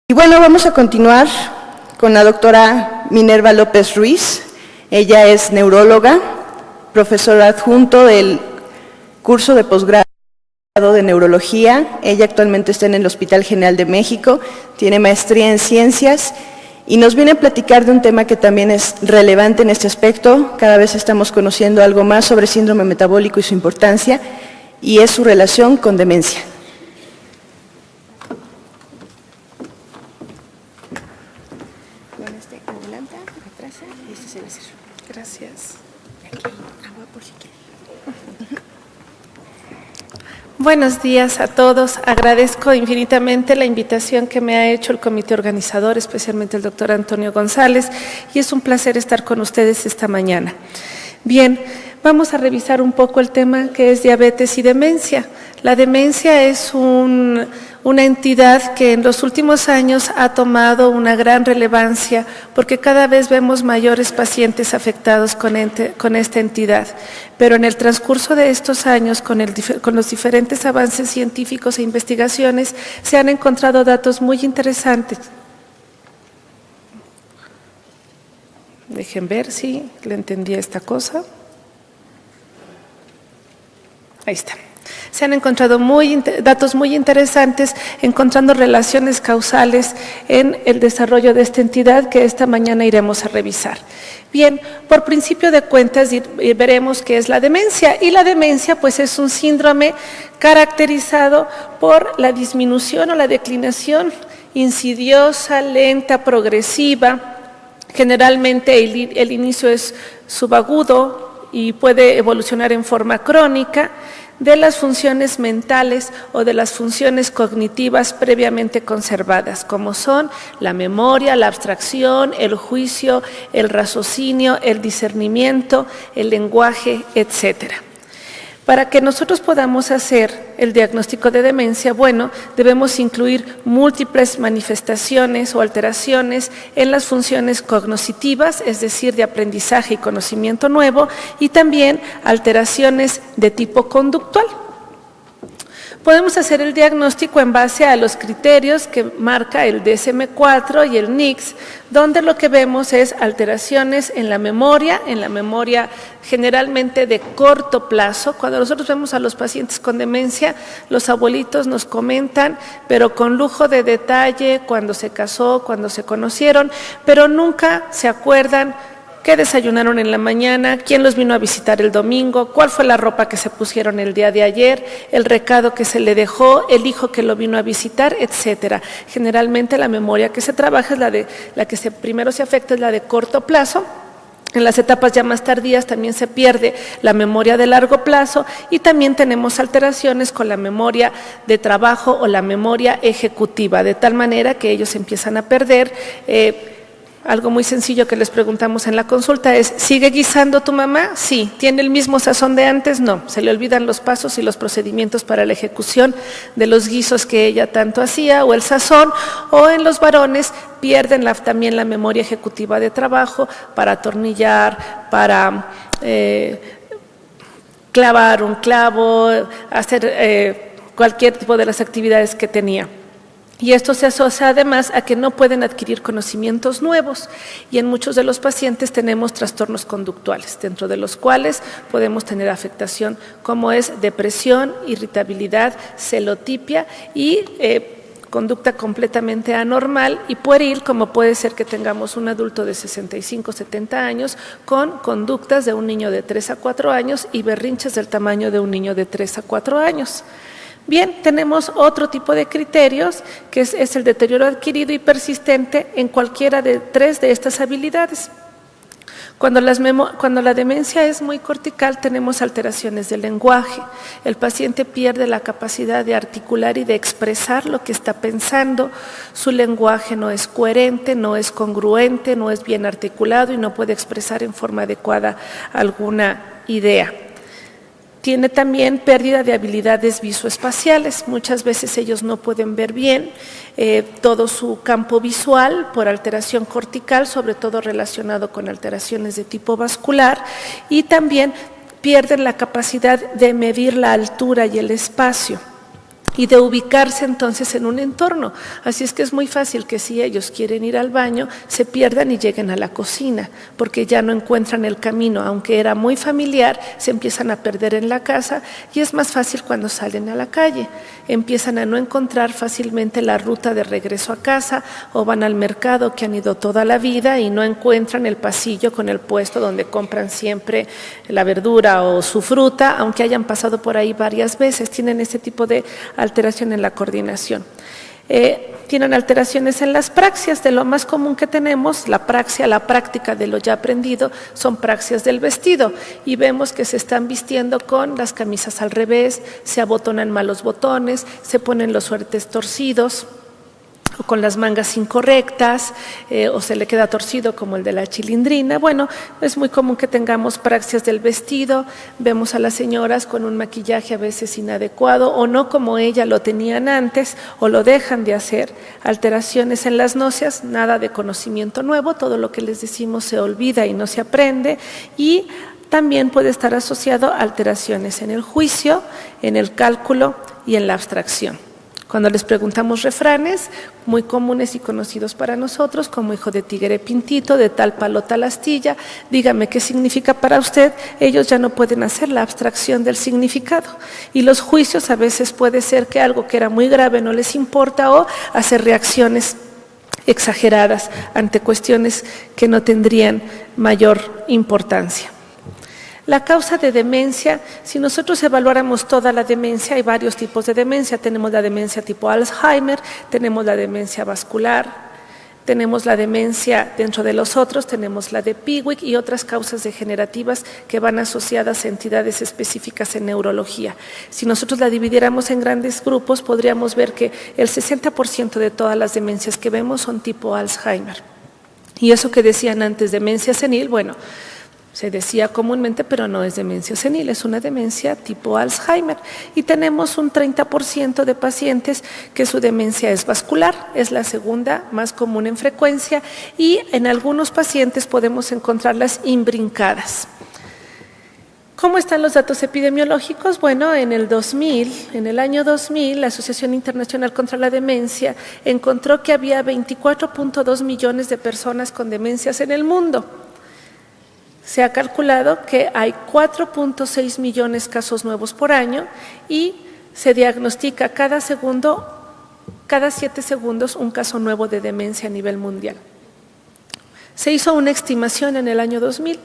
Y bueno, vamos a continuar con la doctora Minerva López Ruiz. Ella es neuróloga, profesora adjunto del curso de posgrado de neurología. Ella actualmente está en el Hospital General de México, tiene maestría en ciencias y nos viene a platicar de un tema que también es relevante en este aspecto. Cada vez estamos conociendo algo más sobre síndrome metabólico y su importancia, y es su relación con demencia. Gracias. Buenos días a todos. Agradezco infinitamente la invitación que me ha hecho el comité organizador, especialmente el doctor Antonio González, y es un placer estar con ustedes esta mañana. Bien, vamos a revisar un poco el tema que es diabetes y demencia. La demencia es una entidad que en los últimos años ha tomado una gran relevancia porque cada vez vemos mayores pacientes afectados con esta entidad. Pero en el transcurso de estos años, con los diferentes avances científicos e investigaciones, se han encontrado datos muy interesantes. Dejen ver si le entendí esta cosa. Ahí está. Se han encontrado datos muy interesantes, encontrando relaciones causales en el desarrollo de esta entidad que esta mañana iremos a revisar. Bien, por principio de cuentas veremos qué es la demencia, y la demencia pues es un síndrome caracterizado por la disminución o la declinación insidiosa, lenta, progresiva. Generalmente el inicio es subagudo y puede evolucionar en forma crónica, de las funciones mentales o de las funciones cognitivas previamente conservadas, como son la memoria, la abstracción, el juicio, el raciocinio, el discernimiento, el lenguaje, etcétera. Para que nosotros podamos hacer el diagnóstico de demencia, bueno, debemos incluir múltiples manifestaciones o alteraciones en las funciones cognitivas, es decir, de aprendizaje y conocimiento nuevo, y también alteraciones de tipo conductual. Podemos hacer el diagnóstico en base a los criterios que marca el DSM-4 y el NICS, donde lo que vemos es alteraciones en la memoria generalmente de corto plazo. Cuando nosotros vemos a los pacientes con demencia, los abuelitos nos comentan, pero con lujo de detalle, cuando se casó, cuando se conocieron, pero nunca se acuerdan qué desayunaron en la mañana, quién los vino a visitar el domingo, cuál fue la ropa que se pusieron el día de ayer, el recado que se le dejó, el hijo que lo vino a visitar, etcétera. Generalmente la memoria que se trabaja es la que primero se afecta, es la de corto plazo. En las etapas ya más tardías también se pierde la memoria de largo plazo, y también tenemos alteraciones con la memoria de trabajo o la memoria ejecutiva, de tal manera que ellos empiezan a perder. Algo muy sencillo que les preguntamos en la consulta es: ¿sigue guisando tu mamá? Sí. ¿Tiene el mismo sazón de antes? No. Se le olvidan los pasos y los procedimientos para la ejecución de los guisos que ella tanto hacía, o el sazón, o en los varones pierden también la memoria ejecutiva de trabajo para atornillar, para clavar un clavo, hacer cualquier tipo de las actividades que tenía. Y esto se asocia además a que no pueden adquirir conocimientos nuevos, y en muchos de los pacientes tenemos trastornos conductuales, dentro de los cuales podemos tener afectación como es depresión, irritabilidad, celotipia y conducta completamente anormal y pueril, como puede ser que tengamos un adulto de 65, 70 años con conductas de un niño de 3 a 4 años y berrinches del tamaño de un niño de 3 a 4 años. Bien, tenemos otro tipo de criterios, que es el deterioro adquirido y persistente en cualquiera de 3 de estas habilidades. Cuando la demencia es muy cortical, tenemos alteraciones del lenguaje. El paciente pierde la capacidad de articular y de expresar lo que está pensando. Su lenguaje no es coherente, no es congruente, no es bien articulado y no puede expresar en forma adecuada alguna idea. Tiene también pérdida de habilidades visoespaciales. Muchas veces ellos no pueden ver bien todo su campo visual por alteración cortical, sobre todo relacionado con alteraciones de tipo vascular, y también pierden la capacidad de medir la altura y el espacio. y de ubicarse entonces en un entorno. Así es que es muy fácil que si ellos quieren ir al baño, se pierdan y lleguen a la cocina, porque ya no encuentran el camino. Aunque era muy familiar, se empiezan a perder en la casa y es más fácil cuando salen a la calle. Empiezan a no encontrar fácilmente la ruta de regreso a casa o van al mercado que han ido toda la vida y no encuentran el pasillo con el puesto donde compran siempre la verdura o su fruta, aunque hayan pasado por ahí varias veces. Tienen este tipo de alteración en la coordinación. Tienen alteraciones en las praxias. De lo más común que tenemos, la praxia, la práctica de lo ya aprendido, son praxias del vestido, y vemos que se están vistiendo con las camisas al revés, se abotonan mal los botones, se ponen los suéteres torcidos, o con las mangas incorrectas, o se le queda torcido como el de la chilindrina. Bueno, es muy común que tengamos praxias del vestido. Vemos a las señoras con un maquillaje a veces inadecuado o no como ella lo tenían antes, o lo dejan de hacer. Alteraciones en las náuseas, nada de conocimiento nuevo, todo lo que les decimos se olvida y no se aprende. Y también puede estar asociado a alteraciones en el juicio, en el cálculo y en la abstracción. Cuando les preguntamos refranes muy comunes y conocidos para nosotros, como hijo de tigre pintito, de tal palo tal astilla, dígame qué significa para usted, ellos ya no pueden hacer la abstracción del significado. Y los juicios a veces puede ser que algo que era muy grave no les importa, o hacer reacciones exageradas ante cuestiones que no tendrían mayor importancia. La causa de demencia, si nosotros evaluáramos toda la demencia, hay varios tipos de demencia. Tenemos la demencia tipo Alzheimer, tenemos la demencia vascular, tenemos la demencia dentro de los otros, tenemos la de Piwik y otras causas degenerativas que van asociadas a entidades específicas en neurología. Si nosotros la dividiéramos en grandes grupos, podríamos ver que el 60% de todas las demencias que vemos son tipo Alzheimer. Y eso que decían antes, demencia senil, bueno, se decía comúnmente, pero no es demencia senil, es una demencia tipo Alzheimer. Y tenemos un 30% de pacientes que su demencia es vascular, es la segunda más común en frecuencia, y en algunos pacientes podemos encontrarlas imbrincadas. ¿Cómo están los datos epidemiológicos? Bueno, en el año 2000, la Asociación Internacional contra la Demencia encontró que había 24.2 millones de personas con demencias en el mundo. Se ha calculado que hay 4.6 millones de casos nuevos por año y se diagnostica cada 7 segundos un caso nuevo de demencia a nivel mundial. Se hizo una estimación en el año 2000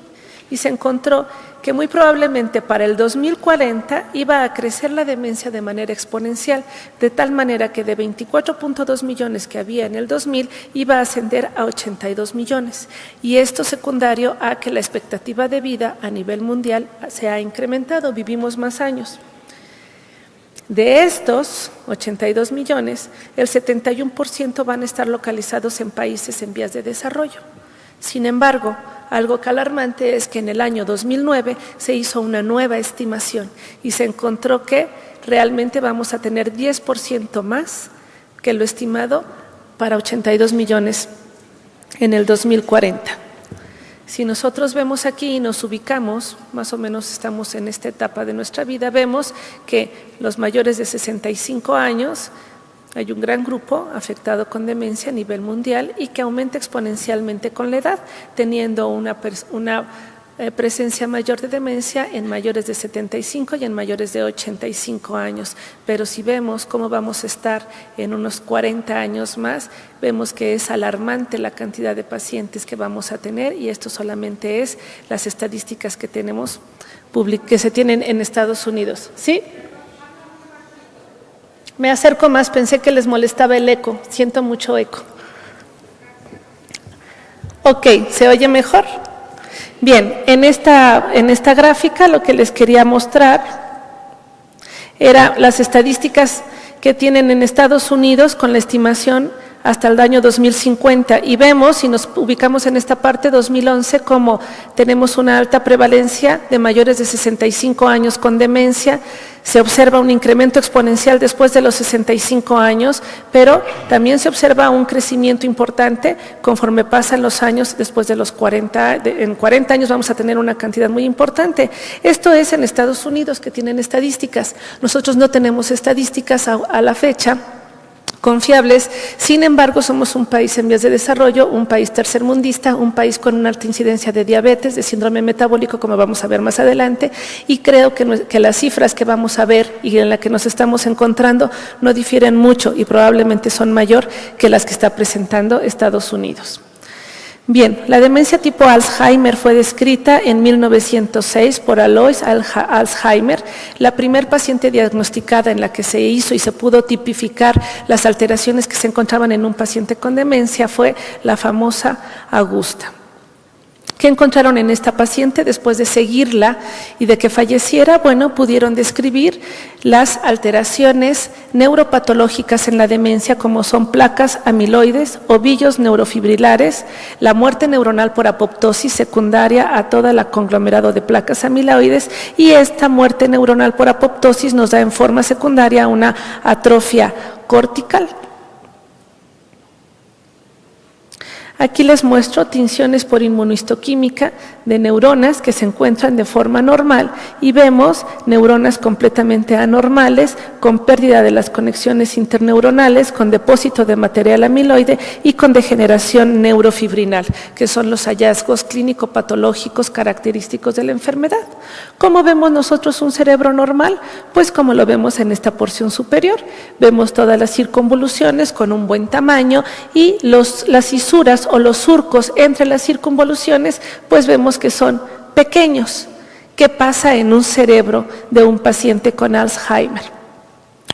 y se encontró que muy probablemente para el 2040 iba a crecer la demencia de manera exponencial, de tal manera que de 24.2 millones que había en el 2000 iba a ascender a 82 millones. Y esto secundario a que la expectativa de vida a nivel mundial se ha incrementado, vivimos más años. De estos 82 millones, el 71% van a estar localizados en países en vías de desarrollo. Sin embargo, algo que alarmante es que en el año 2009 se hizo una nueva estimación y se encontró que realmente vamos a tener 10% más que lo estimado para 82 millones en el 2040. Si nosotros vemos aquí y nos ubicamos, más o menos estamos en esta etapa de nuestra vida, vemos que los mayores de 65 años, hay un gran grupo afectado con demencia a nivel mundial y que aumenta exponencialmente con la edad, teniendo una presencia mayor de demencia en mayores de 75 y en mayores de 85 años. Pero si vemos cómo vamos a estar en unos 40 años más, vemos que es alarmante la cantidad de pacientes que vamos a tener, y esto solamente es las estadísticas que tenemos, que se tienen en Estados Unidos. ¿Sí? Me acerco más, pensé que les molestaba el eco, siento mucho eco. Ok, ¿se oye mejor? Bien, en esta gráfica lo que les quería mostrar era las estadísticas que tienen en Estados Unidos con la estimación hasta el año 2050 y vemos, si nos ubicamos en esta parte 2011, como tenemos una alta prevalencia de mayores de 65 años con demencia. Se observa un incremento exponencial después de los 65 años, pero también se observa un crecimiento importante conforme pasan los años después de los 40. En 40 años vamos a tener una cantidad muy importante. Esto es en Estados Unidos, que tienen estadísticas. Nosotros no tenemos estadísticas a la fecha confiables. Sin embargo, somos un país en vías de desarrollo, un país tercermundista, un país con una alta incidencia de diabetes, de síndrome metabólico, como vamos a ver más adelante, y creo que las cifras que vamos a ver y en las que nos estamos encontrando no difieren mucho y probablemente son mayor que las que está presentando Estados Unidos. Bien, la demencia tipo Alzheimer fue descrita en 1906 por Alois Alzheimer. La primer paciente diagnosticada en la que se hizo y se pudo tipificar las alteraciones que se encontraban en un paciente con demencia fue la famosa Augusta. ¿Qué encontraron en esta paciente después de seguirla y de que falleciera? Bueno, pudieron describir las alteraciones neuropatológicas en la demencia, como son placas amiloides, ovillos neurofibrilares, la muerte neuronal por apoptosis secundaria a todo el conglomerado de placas amiloides, y esta muerte neuronal por apoptosis nos da en forma secundaria una atrofia cortical. Aquí les muestro tinciones por inmunohistoquímica de neuronas que se encuentran de forma normal y vemos neuronas completamente anormales con pérdida de las conexiones interneuronales, con depósito de material amiloide y con degeneración neurofibrinal, que son los hallazgos clínico-patológicos característicos de la enfermedad. ¿Cómo vemos nosotros un cerebro normal? Pues como lo vemos en esta porción superior. Vemos todas las circunvoluciones con un buen tamaño y las fisuras o los surcos entre las circunvoluciones, pues vemos que son pequeños. ¿Qué pasa en un cerebro de un paciente con Alzheimer?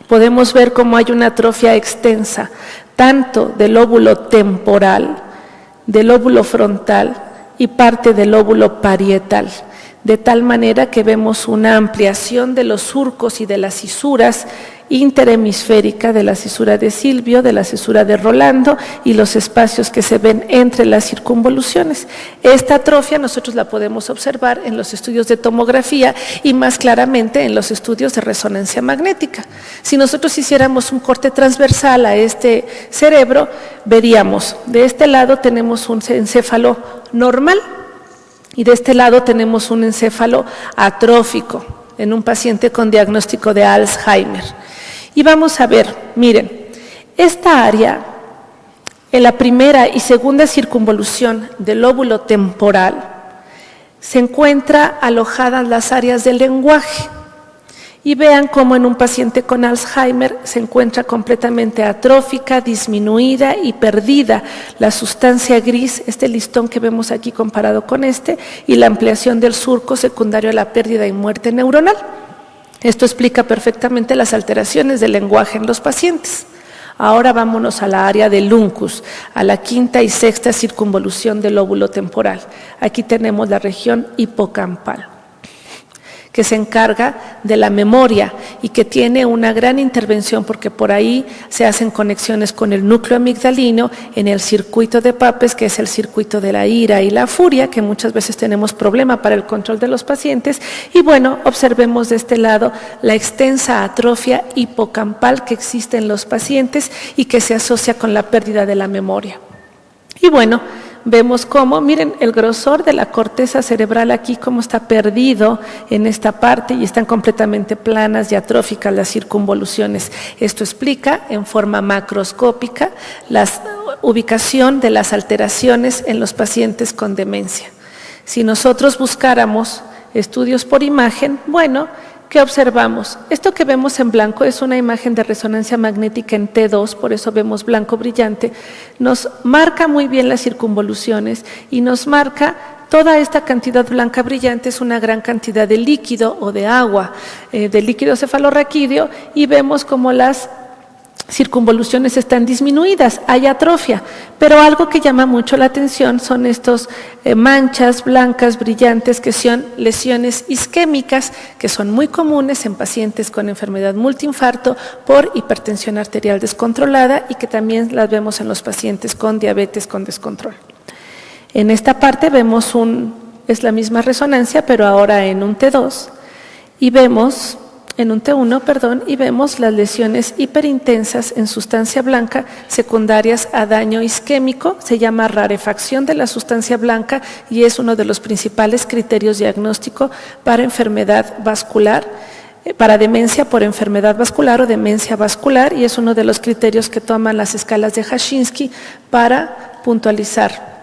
Podemos ver cómo hay una atrofia extensa, tanto del lóbulo temporal, del lóbulo frontal y parte del lóbulo parietal, de tal manera que vemos una ampliación de los surcos y de las fisuras interhemisférica, de la cisura de Silvio, de la cisura de Rolando y los espacios que se ven entre las circunvoluciones. Esta atrofia nosotros la podemos observar en los estudios de tomografía y más claramente en los estudios de resonancia magnética. Si nosotros hiciéramos un corte transversal a este cerebro, veríamos, de este lado tenemos un encéfalo normal y de este lado tenemos un encéfalo atrófico en un paciente con diagnóstico de Alzheimer. Y vamos a ver, miren, esta área, en la primera y segunda circunvolución del lóbulo temporal, se encuentra alojadas las áreas del lenguaje. Y vean cómo en un paciente con Alzheimer se encuentra completamente atrófica, disminuida y perdida la sustancia gris, este listón que vemos aquí comparado con este, y la ampliación del surco secundario a la pérdida y muerte neuronal. Esto explica perfectamente las alteraciones del lenguaje en los pacientes. Ahora vámonos a la área del uncus, a la quinta y sexta circunvolución del lóbulo temporal. Aquí tenemos la región hipocampal, que se encarga de la memoria y que tiene una gran intervención porque por ahí se hacen conexiones con el núcleo amigdalino en el circuito de Papez, que es el circuito de la ira y la furia, que muchas veces tenemos problema para el control de los pacientes. Y bueno, observemos de este lado la extensa atrofia hipocampal que existe en los pacientes y que se asocia con la pérdida de la memoria. Y bueno, vemos cómo, miren el grosor de la corteza cerebral aquí, cómo está perdido en esta parte y están completamente planas y atróficas las circunvoluciones. Esto explica en forma macroscópica la ubicación de las alteraciones en los pacientes con demencia. Si nosotros buscáramos estudios por imagen, bueno, ¿qué observamos? Esto que vemos en blanco es una imagen de resonancia magnética en T2, por eso vemos blanco brillante. Nos marca muy bien las circunvoluciones y nos marca toda esta cantidad blanca brillante, es una gran cantidad de líquido o de agua, de líquido cefalorraquídeo, y vemos como las circunvoluciones están disminuidas, hay atrofia, pero algo que llama mucho la atención son estos manchas blancas brillantes que son lesiones isquémicas, que son muy comunes en pacientes con enfermedad multiinfarto por hipertensión arterial descontrolada y que también las vemos en los pacientes con diabetes con descontrol. En esta parte vemos es la misma resonancia, pero ahora en un T2, y vemos en un T1, perdón, y vemos las lesiones hiperintensas en sustancia blanca secundarias a daño isquémico. Se llama rarefacción de la sustancia blanca y es uno de los principales criterios diagnósticos para enfermedad vascular, para demencia por enfermedad vascular o demencia vascular, y es uno de los criterios que toman las escalas de Hashinsky para puntualizar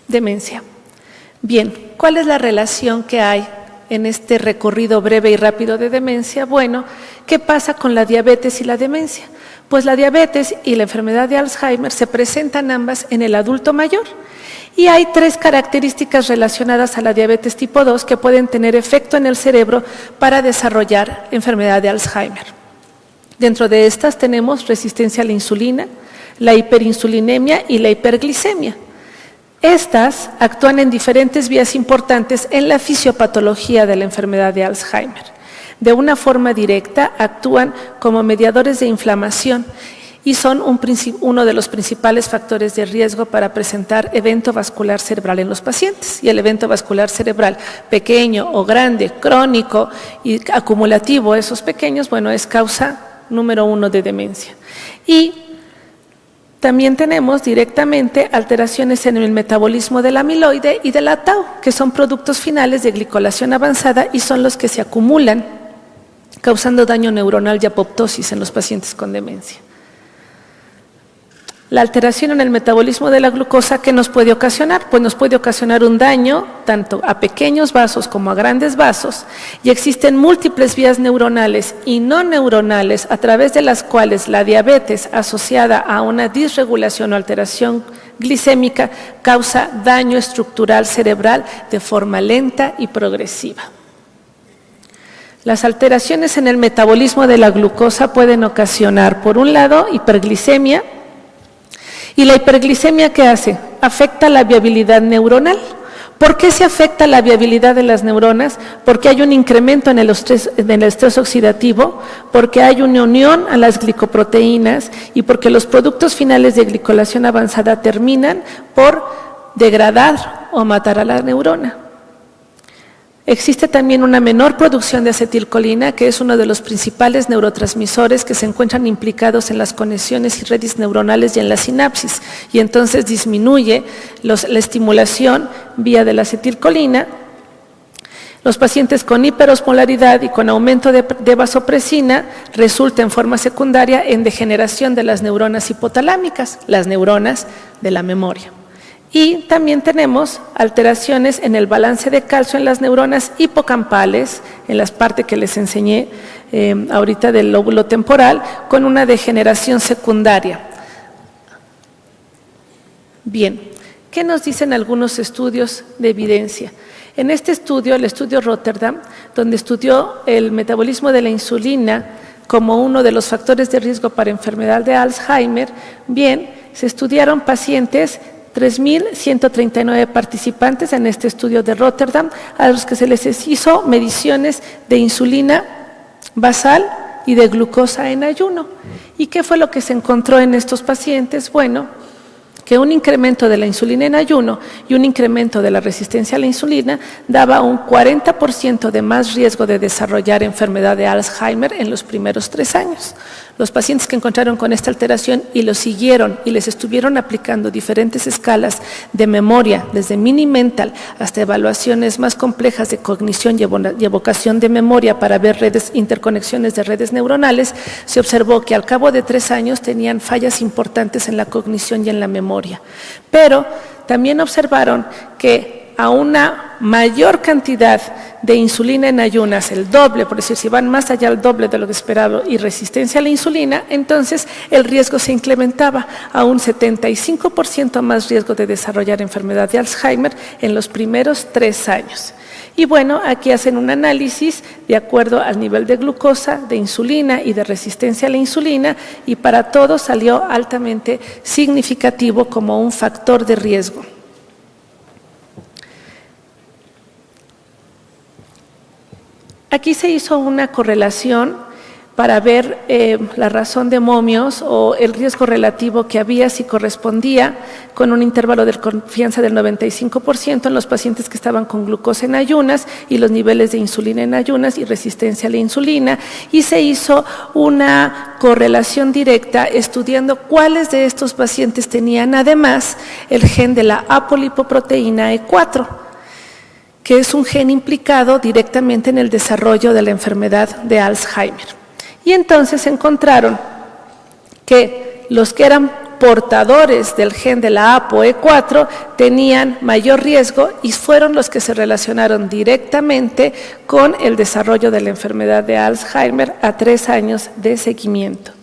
demencia. Bien, ¿cuál es la relación que hay en este recorrido breve y rápido de demencia? Bueno, ¿qué pasa con la diabetes y la demencia? Pues la diabetes y la enfermedad de Alzheimer se presentan ambas en el adulto mayor. Y hay 3 características relacionadas a la diabetes tipo 2 que pueden tener efecto en el cerebro para desarrollar enfermedad de Alzheimer. Dentro de estas tenemos resistencia a la insulina, la hiperinsulinemia y la hiperglicemia. Estas actúan en diferentes vías importantes en la fisiopatología de la enfermedad de Alzheimer. De una forma directa actúan como mediadores de inflamación y son uno de los principales factores de riesgo para presentar evento vascular cerebral en los pacientes. Y el evento vascular cerebral pequeño o grande, crónico y acumulativo, esos pequeños, bueno, es causa número 1 de demencia. Y también tenemos directamente alteraciones en el metabolismo del amiloide y de la tau, que son productos finales de glicolación avanzada y son los que se acumulan, causando daño neuronal y apoptosis en los pacientes con demencia. La alteración en el metabolismo de la glucosa, ¿qué nos puede ocasionar? Pues nos puede ocasionar un daño tanto a pequeños vasos como a grandes vasos, y existen múltiples vías neuronales y no neuronales a través de las cuales la diabetes asociada a una disregulación o alteración glicémica causa daño estructural cerebral de forma lenta y progresiva. Las alteraciones en el metabolismo de la glucosa pueden ocasionar, por un lado, hiperglicemia. ¿Y la hiperglicemia qué hace? Afecta la viabilidad neuronal. ¿Por qué se afecta la viabilidad de las neuronas? Porque hay un incremento en el estrés oxidativo, porque hay una unión a las glicoproteínas y porque los productos finales de glicolación avanzada terminan por degradar o matar a la neurona. Existe también una menor producción de acetilcolina, que es uno de los principales neurotransmisores que se encuentran implicados en las conexiones y redes neuronales y en la sinapsis, y entonces disminuye la estimulación vía de la acetilcolina. Los pacientes con hiperosmolaridad y con aumento de vasopresina resulta en forma secundaria en degeneración de las neuronas hipotalámicas, las neuronas de la memoria. Y también tenemos alteraciones en el balance de calcio en las neuronas hipocampales, en las partes que les enseñé ahorita del lóbulo temporal, con una degeneración secundaria. Bien, ¿qué nos dicen algunos estudios de evidencia? En este estudio, el estudio Rotterdam, donde estudió el metabolismo de la insulina como uno de los factores de riesgo para enfermedad de Alzheimer, bien, se estudiaron pacientes 3.139 participantes en este estudio de Rotterdam, a los que se les hizo mediciones de insulina basal y de glucosa en ayuno. ¿Y qué fue lo que se encontró en estos pacientes? Bueno, que un incremento de la insulina en ayuno y un incremento de la resistencia a la insulina daba un 40% de más riesgo de desarrollar enfermedad de Alzheimer en los primeros 3 años. Los pacientes que encontraron con esta alteración y los siguieron y les estuvieron aplicando diferentes escalas de memoria, desde Mini-Mental hasta evaluaciones más complejas de cognición y evocación de memoria para ver interconexiones de redes neuronales, se observó que al cabo de 3 años tenían fallas importantes en la cognición y en la memoria. Pero también observaron que a una mayor cantidad de insulina en ayunas, el doble, por decir, si van más allá del doble de lo esperado y resistencia a la insulina, entonces el riesgo se incrementaba a un 75% más riesgo de desarrollar enfermedad de Alzheimer en los primeros 3 años. Y bueno, aquí hacen un análisis de acuerdo al nivel de glucosa, de insulina y de resistencia a la insulina, y para todos salió altamente significativo como un factor de riesgo. Aquí se hizo una correlación para ver la razón de momios o el riesgo relativo que había, si correspondía con un intervalo de confianza del 95% en los pacientes que estaban con glucosa en ayunas y los niveles de insulina en ayunas y resistencia a la insulina, y se hizo una correlación directa estudiando cuáles de estos pacientes tenían además el gen de la apolipoproteína E4, que es un gen implicado directamente en el desarrollo de la enfermedad de Alzheimer. Y entonces encontraron que los que eran portadores del gen de la ApoE4 tenían mayor riesgo y fueron los que se relacionaron directamente con el desarrollo de la enfermedad de Alzheimer a 3 años de seguimiento.